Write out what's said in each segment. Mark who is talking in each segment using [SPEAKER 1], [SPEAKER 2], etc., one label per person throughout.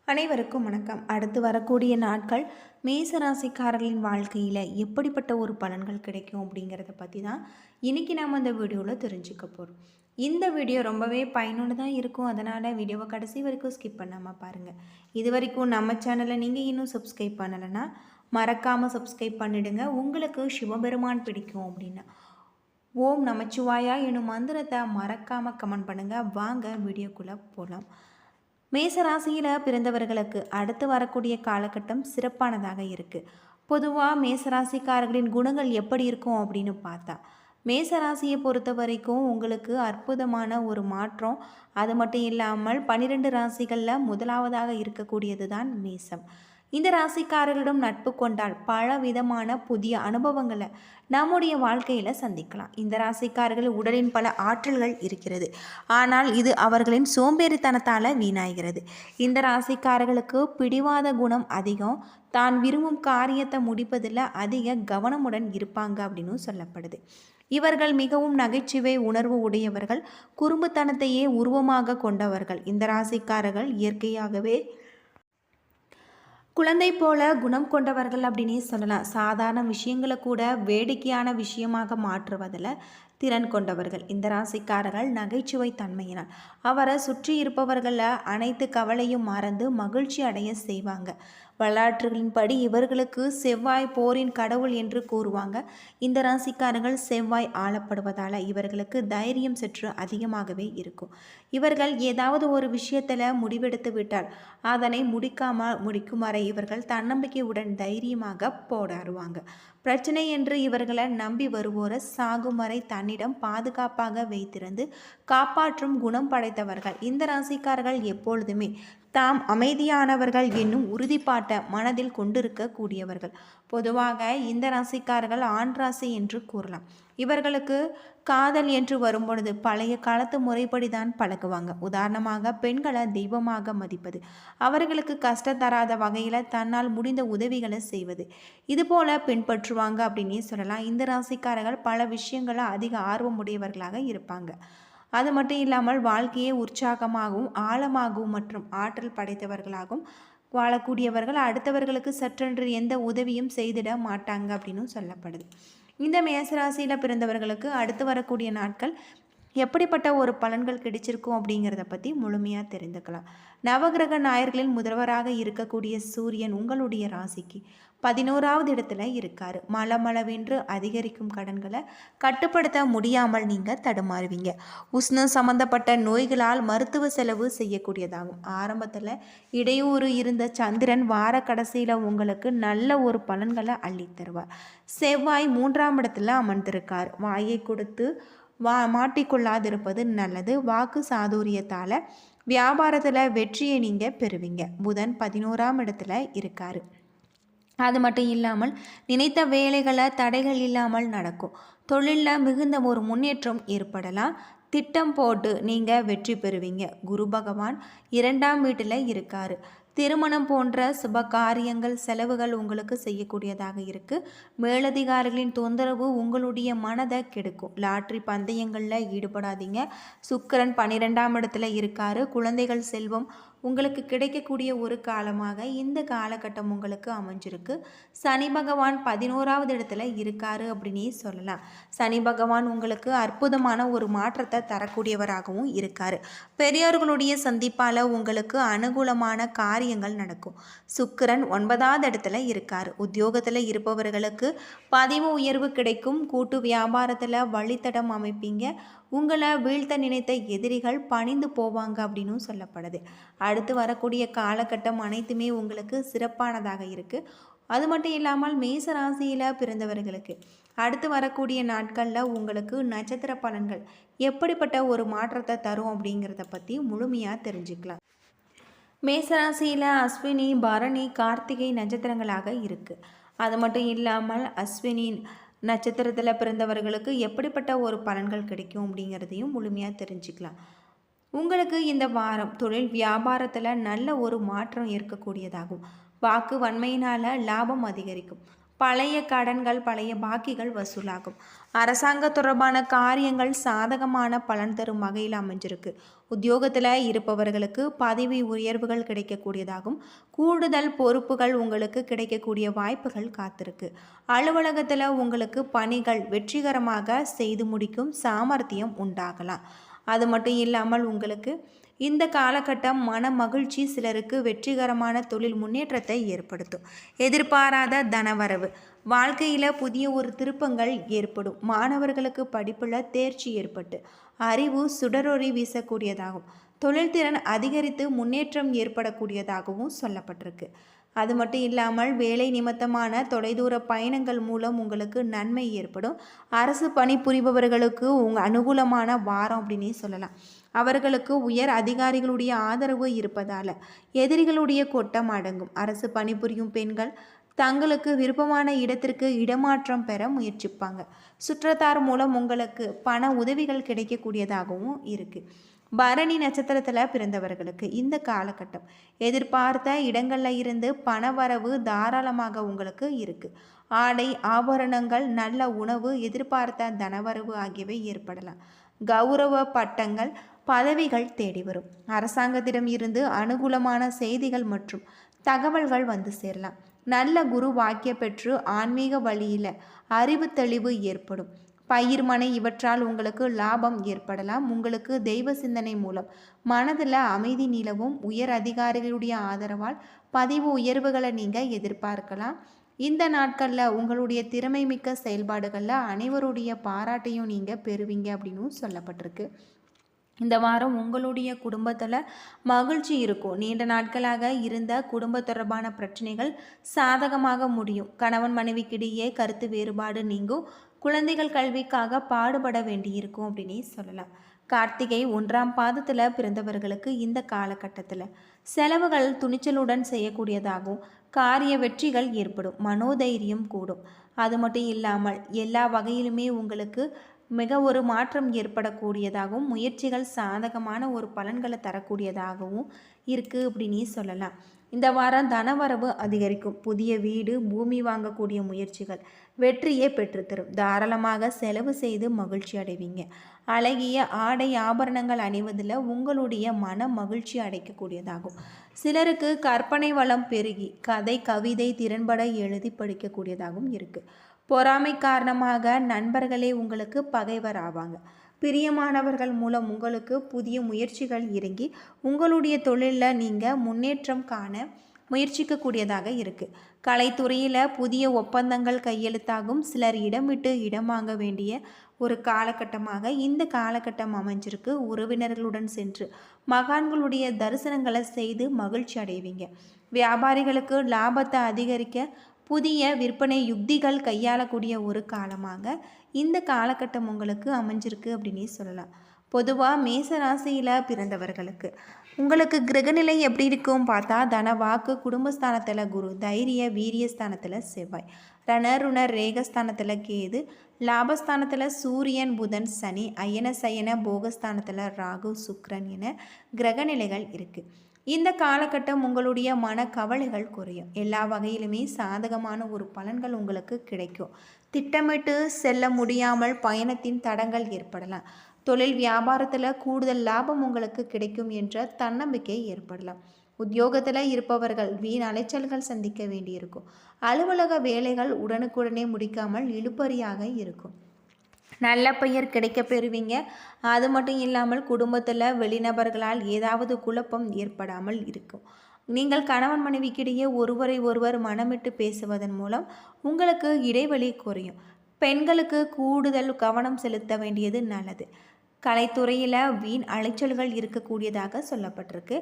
[SPEAKER 1] அனைவருக்கும் வணக்கம். அடுத்து வரக்கூடிய நாட்கள் மேசராசிக்காரர்களின் வாழ்க்கையில் எப்படிப்பட்ட ஒரு பலன்கள் கிடைக்கும் அப்படிங்கிறத பற்றி தான் இன்றைக்கி நாம் இந்த வீடியோவில் தெரிஞ்சுக்க போகிறோம். இந்த வீடியோ ரொம்பவே பயனுள்ளதாக இருக்கும். அதனால் வீடியோவை கடைசி வரைக்கும் ஸ்கிப் பண்ணாமல் பாருங்கள். இது வரைக்கும் நம்ம சேனலை நீங்கள் இன்னும் சப்ஸ்கிரைப் பண்ணலைன்னா மறக்காமல் சப்ஸ்கிரைப் பண்ணிவிடுங்க. உங்களுக்கு சிவபெருமான் பிடிக்கும் அப்படின்னா ஓம் நமச்சிவாயா எனும் மந்திரத்தை மறக்காமல் கமெண்ட் பண்ணுங்கள். வாங்க வீடியோக்குள்ளே போகலாம். மேசராசியில் பிறந்தவர்களுக்கு அடுத்து வரக்கூடிய காலகட்டம் சிறப்பானதாக இருக்குது. பொதுவாக மேசராசிக்காரர்களின் குணங்கள் எப்படி இருக்கும் அப்படின்னு பார்த்தா, மேசராசியை பொறுத்த வரைக்கும் உங்களுக்கு அற்புதமான ஒரு மாற்றம். அது மட்டும் இல்லாமல் 12 ராசிகளில் முதலாவதாக இருக்கக்கூடியது தான் மேசம். இந்த ராசிக்காரர்களிடம் நட்பு கொண்டால் பல விதமான புதிய அனுபவங்களை நம்முடைய வாழ்க்கையில் சந்திக்கலாம். இந்த ராசிக்காரர்கள் உடலின் பல ஆற்றல்கள் இருக்கிறது, ஆனால் இது அவர்களின் சோம்பேறித்தனத்தால் வீணாகிறது. இந்த ராசிக்காரர்களுக்கு பிடிவாத குணம் அதிகம். தான் விரும்பும் காரியத்தை முடிப்பதில் அதிக கவனமுடன் இருப்பாங்க அப்படின்னு சொல்லப்படுது. இவர்கள் மிகவும் நகைச்சுவை உணர்வு உடையவர்கள், குறும்புத்தனத்தையே உருவமாக கொண்டவர்கள். இந்த ராசிக்காரர்கள் இயற்கையாகவே குழந்தை போல குணம் கொண்டவர்கள் அப்படின்னே சொல்லலாம். சாதாரண விஷயங்களை கூட வேடிக்கையான விஷயமாக மாற்றுவதில் திறன் கொண்டவர்கள். இந்த ராசிக்காரர்கள் நகைச்சுவை தன்மையினால் அவரை சுற்றி இருப்பவர்களை அனைத்து கவலையும் மறந்து மகிழ்ச்சி அடைய செய்வாங்க. வரலாற்றுகளின்படி இவர்களுக்கு செவ்வாய் போரின் கடவுள் என்று கூறுவாங்க. இந்த ராசிக்காரர்கள் செவ்வாய் ஆளப்படுவதால் இவர்களுக்கு தைரியம் சற்று அதிகமாகவே இருக்கும். இவர்கள் ஏதாவது ஒரு விஷயத்தில் முடிவெடுத்து விட்டால் அதனை முடிக்கும் வரை இவர்கள் தன்னம்பிக்கையுடன் தைரியமாக போராடுவாங்க. பிரச்சனை என்று இவர்களை நம்பி வருவோரை சாகும் வரை தன்னிடம் பாதுகாப்பாக வைத்திருந்து காப்பாற்றும் குணம் படைத்தவர்கள். இந்த ராசிக்காரர்கள் எப்பொழுதுமே தாம் அமைதியானவர்கள் என்னும் உறுதிப்பாட்டை மனதில் கொண்டிருக்கக்கூடியவர்கள். பொதுவாக இந்த ராசிக்காரர்கள் ஆண் ராசி என்று கூறலாம். இவர்களுக்கு காதல் என்று வரும்பொழுது பழைய காலத்து முறைப்படி தான் பழகுவாங்க. உதாரணமாக பெண்களை தெய்வமாக மதிப்பது, அவர்களுக்கு கஷ்டம் தராத வகையில் தன்னால் முடிந்த உதவிகளை செய்வது, இதுபோல பின்பற்றுவாங்க அப்படின்னே சொல்லலாம். இந்த ராசிக்காரர்கள் பல விஷயங்களை அதிக ஆர்வம் உடையவர்களாக இருப்பாங்க. அது மட்டும் இல்லாமல் வாழ்க்கையை உற்சாகமாகவும் ஆழமாகவும் மற்றும் ஆற்றல் படைத்தவர்களாகவும் வாழக்கூடியவர்கள். அடுத்தவர்களுக்கு சற்றென்று எந்த உதவியும் செய்திட மாட்டாங்க அப்படின்னு சொல்லப்படுது. இந்த மேசராசியில் பிறந்தவர்களுக்கு அடுத்து வரக்கூடிய நாட்கள் எப்படிப்பட்ட ஒரு பலன்கள் கிடைச்சிருக்கும் அப்படிங்கிறத பற்றி முழுமையாக தெரிந்துக்கலாம். நவகிரக நாயர்களின் முதல்வராக இருக்கக்கூடிய சூரியன் உங்களுடைய ராசிக்கு 11வது இடத்துல இருக்கார். மளமளவென்று அதிகரிக்கும் கடன்களை கட்டுப்படுத்த முடியாமல் நீங்கள் தடுமாறுவீங்க. உஷ்ணம் சம்பந்தப்பட்ட நோய்களால் மருத்துவ செலவு செய்யக்கூடியதாகும். ஆரம்பத்தில் இடையூறு இருந்த சந்திரன் வார கடைசியில் உங்களுக்கு நல்ல ஒரு பலன்களை அள்ளித்தருவார். செவ்வாய் 3ஆம் இடத்துல அமர்ந்திருக்கார். வாயை கொடுத்து மாட்டிக்கொள்ளாதிருப்பது நல்லது. வாக்கு சாதுரியத்தால் வியாபாரத்தில் வெற்றியை நீங்கள் பெறுவீங்க. புதன் 11ஆம் இடத்துல இருக்கார். அது மட்டும் இல்லாமல் நினைத்த வேலைகளை தடைகள் இல்லாமல் நடக்கும். தொழிலில் மிகுந்த ஒரு முன்னேற்றம் ஏற்படலாம். திட்டம் போட்டு நீங்கள் வெற்றி பெறுவீங்க. குரு பகவான் 2ஆம் வீட்டில் இருக்கார். திருமணம் போன்ற சுப காரியங்கள் செலவுகள் உங்களுக்கு செய்யக்கூடியதாக இருக்குது. மேலதிகாரிகளின் தொந்தரவு உங்களுடைய மனதை கெடுக்கும். லாட்ரி பந்தயங்களில் ஈடுபடாதீங்க. சுக்கிரன் 12ஆம் இடத்துல இருக்கார். குழந்தைகள் செல்வம் உங்களுக்கு கிடைக்கக்கூடிய ஒரு காலமாக இந்த காலகட்டம் உங்களுக்கு அமைஞ்சிருக்கு. சனி பகவான் 11ஆவது இடத்துல இருக்காரு அப்படின்னே சொல்லலாம். சனி பகவான் உங்களுக்கு அற்புதமான ஒரு மாற்றத்தை தரக்கூடியவராகவும் இருக்கார். பெரியோர்களுடைய சந்திப்பால் உங்களுக்கு அனுகூலமான காரியங்கள் நடக்கும். சுக்கிரன் 9ஆவது இடத்துல இருக்கார். உத்தியோகத்தில் இருப்பவர்களுக்கு பதவி உயர்வு கிடைக்கும். கூட்டு வியாபாரத்தில் வழித்தடம் அமைப்பீங்க. உங்களை வீழ்த்த நினைத்த எதிரிகள் பணிந்து போவாங்க அப்படின்னும் சொல்லப்படுது. அடுத்து வரக்கூடிய காலகட்டம் அனைத்துமே உங்களுக்கு சிறப்பானதாக இருக்குது. அது மட்டும் இல்லாமல் மேச ராசியில் பிறந்தவர்களுக்கு அடுத்து வரக்கூடிய நாட்களில் உங்களுக்கு நட்சத்திர பலன்கள் எப்படிப்பட்ட ஒரு மாற்றத்தை தரும் அப்படிங்கிறத பற்றி முழுமையாக தெரிஞ்சுக்கலாம். மேசராசியில் அஸ்வினி, பரணி, கார்த்திகை நட்சத்திரங்களாக இருக்குது. அது மட்டும் இல்லாமல் அஸ்வினி நட்சத்திரத்தில் பிறந்தவர்களுக்கு எப்படிப்பட்ட ஒரு பலன்கள் கிடைக்கும் அப்படிங்கிறதையும் முழுமையாக தெரிஞ்சுக்கலாம். உங்களுக்கு இந்த வாரம் தொழில் வியாபாரத்தில் நல்ல ஒரு மாற்றம் இருக்கக்கூடியதாகும். வாக்கு வன்மையினால் லாபம் அதிகரிக்கும். பழைய கடன்கள் பழைய பாக்கிகள் வசூலாகும். அரசாங்க தொடர்பான காரியங்கள் சாதகமான பலன் தரும் வகையில் அமைஞ்சிருக்கு. உத்தியோகத்தில் இருப்பவர்களுக்கு பதவி உயர்வுகள் கிடைக்கக்கூடியதாகும். கூடுதல் பொறுப்புகள் உங்களுக்கு கிடைக்கக்கூடிய வாய்ப்புகள் காத்திருக்கு. அலுவலகத்தில் உங்களுக்கு பணிகள் வெற்றிகரமாக செய்து முடிக்கும் சாமர்த்தியம் உண்டாகலாம். அது மட்டும் இல்லாமல் உங்களுக்கு இந்த காலகட்டம் மன மகிழ்ச்சி, சிலருக்கு வெற்றிகரமான தொழில் முன்னேற்றத்தை ஏற்படுத்தும். எதிர்பாராத தனவரவு, வாழ்க்கையில் புதிய ஒரு திருப்பங்கள் ஏற்படும். மாணவர்களுக்கு படிப்பில் தேர்ச்சி ஏற்பட்டு அறிவு சுடரொளி வீசக்கூடியதாகும். தொழில்திறன் அதிகரித்து முன்னேற்றம் ஏற்படக்கூடியதாகவும் சொல்லப்பட்டிருக்கு. அது மட்டும் இல்லாமல் வேலை நிமித்தமான தொலைதூர பயணங்கள் மூலம் உங்களுக்கு நன்மை ஏற்படும். அரசு பணிபுரிபவர்களுக்கு அனுகூலமான வாரம் அப்படின்னே சொல்லலாம். அவர்களுக்கு உயர் அதிகாரிகளுடைய ஆதரவு இருப்பதால் எதிரிகளுடைய கொட்டம் அடங்கும். அரசு பணிபுரியும் பெண்கள் தங்களுக்கு விருப்பமான இடத்திற்கு இடமாற்றம் பெற முயற்சிப்பாங்க. சுற்றத்தார் மூலம் உங்களுக்கு பண உதவிகள் கிடைக்கக்கூடியதாகவும் இருக்குது. பரணி நட்சத்திரத்தில் பிறந்தவர்களுக்கு இந்த காலகட்டம் எதிர்பார்த்த இடங்களில் இருந்து பணவரவு தாராளமாக உங்களுக்கு இருக்குது. ஆடை ஆபரணங்கள், நல்ல உணவு, எதிர்பார்த்த தனவரவு ஆகியவை ஏற்படலாம். கௌரவ பட்டங்கள் பதவிகள் தேடி வரும். அரசாங்கத்திடம் இருந்து அனுகூலமான செய்திகள் மற்றும் தகவல்கள் வந்து சேரலாம். நல்ல குரு வாக்கிய பெற்று ஆன்மீக வழியில் அறிவு தெளிவு ஏற்படும். பயிர் மனை இவற்றால் உங்களுக்கு லாபம் ஏற்படலாம். உங்களுக்கு தெய்வ சிந்தனை மூலம் மனதில் அமைதி நிலவும். உயர் அதிகாரிகளுடைய ஆதரவால் பதிவு உயர்வுகளை நீங்கள் எதிர்பார்க்கலாம். இந்த நாட்களில் உங்களுடைய திறமை மிக்க செயல்பாடுகளில் அனைவருடைய பாராட்டையும் நீங்கள் பெறுவீங்க அப்படின்னு சொல்லப்பட்டிருக்கு. இந்த வாரம் உங்களுடைய குடும்பத்தில் மகிழ்ச்சி இருக்கும். நீண்ட நாட்களாக இருந்த குடும்ப தொடர்பான பிரச்சனைகள் சாதகமாக முடியும். கணவன் மனைவிக்கிடையே கருத்து வேறுபாடு நீங்கும். குழந்தைகள் கல்விக்காக பாடுபட வேண்டியிருக்கும் அப்படின்னே சொல்லலாம். கார்த்திகை 1ஆம் பாதத்தில் பிறந்தவர்களுக்கு இந்த காலகட்டத்தில் செலவுகள் துணிச்சலுடன் செய்யக்கூடியதாகவும் காரிய வெற்றிகள் ஏற்படும். மனோதைரியம் கூடும். அது மட்டும் இல்லாமல் எல்லா வகையிலுமே உங்களுக்கு மிக ஒரு மாற்றம் ஏற்படக்கூடியதாகவும் முயற்சிகள் சாதகமான ஒரு பலன்களை தரக்கூடியதாகவும் இருக்குது அப்படின்னே சொல்லலாம். இந்த வாரம் தனவரவு அதிகரிக்கும். புதிய வீடு பூமி வாங்கக்கூடிய முயற்சிகள் வெற்றியை பெற்றுத்தரும். தாராளமாக செலவு செய்து மகிழ்ச்சி அடைவீங்க. அழகிய ஆடை ஆபரணங்கள் அணிவதில் உங்களுடைய மன மகிழ்ச்சி அடைக்கக்கூடியதாகும். சிலருக்கு கற்பனை வளம் பெருகி கதை கவிதை திறன்பட எழுதி படிக்கக்கூடியதாகவும் இருக்குது. பொறாமை காரணமாக நண்பர்களே உங்களுக்கு பகைவர் ஆவாங்க. பிரியமானவர்கள் மூலம் உங்களுக்கு புதிய முயற்சிகள் இறங்கி உங்களுடைய தொழிலில் நீங்கள் முன்னேற்றம் காண முயற்சிக்கக்கூடியதாக இருக்குது. கலைத்துறையில் புதிய ஒப்பந்தங்கள் கையெழுத்தாகும். சிலர் இடம் விட்டு இடம் வாங்க வேண்டிய ஒரு காலகட்டமாக இந்த காலகட்டம் அமைஞ்சிருக்கு. உறவினர்களுடன் சென்று மகான்களுடைய தரிசனங்களை செய்து மகிழ்ச்சி அடைவீங்க. வியாபாரிகளுக்கு லாபத்தை அதிகரிக்க புதிய விற்பனை யுக்திகள் கையாளக்கூடிய ஒரு காலமாக இந்த காலகட்டம் உங்களுக்கு அமைஞ்சிருக்கு அப்படின்னே சொல்லலாம். பொதுவாக மேச ராசியில் பிறந்தவர்களுக்கு உங்களுக்கு கிரகநிலை எப்படி இருக்கும் பார்த்தா, தன வாக்கு குடும்பஸ்தானத்தில் குரு, தைரிய வீரியஸ்தானத்தில் செவ்வாய், ரணருணர் ரேகஸ்தானத்தில் கேது, லாபஸ்தானத்தில் சூரியன் புதன் சனி, அயன சயன போகஸ்தானத்தில் ராகு சுக்கிரன் என கிரகநிலைகள் இருக்குது. இந்த காலகட்டம் உங்களுடைய மன கவலைகள் குறையும். எல்லா வகையிலுமே சாதகமான ஒரு பலன்கள் உங்களுக்கு கிடைக்கும். திட்டமிட்டு செல்ல முடியாமல் பயணத்தின் தடங்கள் ஏற்படலாம். தொழில் வியாபாரத்தில் கூடுதல் லாபம் உங்களுக்கு கிடைக்கும் என்ற தன்னம்பிக்கை ஏற்படலாம். உத்தியோகத்தில் இருப்பவர்கள் வீண் அலைச்சல்கள் சந்திக்க வேண்டியிருக்கும். அலுவலக வேலைகள் உடனுக்குடனே முடிக்காமல் இழுபறியாக இருக்கும். நல்ல பெயர் கிடைக்க பெறுவீங்க. அது மட்டும் இல்லாமல் குடும்பத்தில் வெளிநபர்களால் ஏதாவது குழப்பம் ஏற்படாமல் இருக்கும். நீங்கள் கணவன் மனைவிக்கிடையே ஒருவரை ஒருவர் மனமிட்டு பேசுவதன் மூலம் உங்களுக்கு இடைவெளி குறையும். பெண்களுக்கு கூடுதல் கவனம் செலுத்த வேண்டியது நல்லது. கலைத்துறையில் வீண் அலைச்சல்கள் இருக்கக்கூடியதாக சொல்லப்பட்டிருக்கு.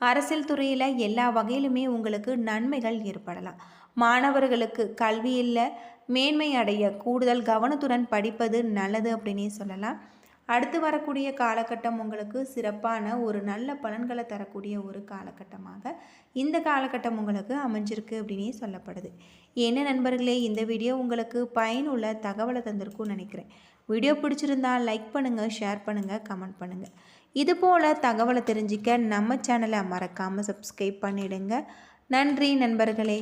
[SPEAKER 1] அரசியல் துறையில் எல்லா வகையிலுமே உங்களுக்கு நன்மைகள் ஏற்படலாம். மாணவர்களுக்கு கல்வியில் மேன்மை அடைய கூடுதல் கவனத்துடன் படிப்பது நல்லது அப்படின்னே சொல்லலாம். அடுத்து வரக்கூடிய காலகட்டம் உங்களுக்கு சிறப்பான ஒரு நல்ல பலன்களை தரக்கூடிய ஒரு காலகட்டமாக இந்த காலகட்டம் உங்களுக்கு அமைஞ்சிருக்கு அப்படின்னே சொல்லப்படுது. என்ன நண்பர்களே, இந்த வீடியோ உங்களுக்கு பயனுள்ள தகவலை தந்திருக்கும்னு நினைக்கிறேன். வீடியோ பிடிச்சிருந்தால் லைக் பண்ணுங்கள், ஷேர் பண்ணுங்கள், கமெண்ட் பண்ணுங்கள். இதுபோல் தகவலை தெரிஞ்சிக்க நம்ம சேனலை மறக்காமல் சப்ஸ்கிரைப் பண்ணிவிடுங்க. நன்றி நண்பர்களே.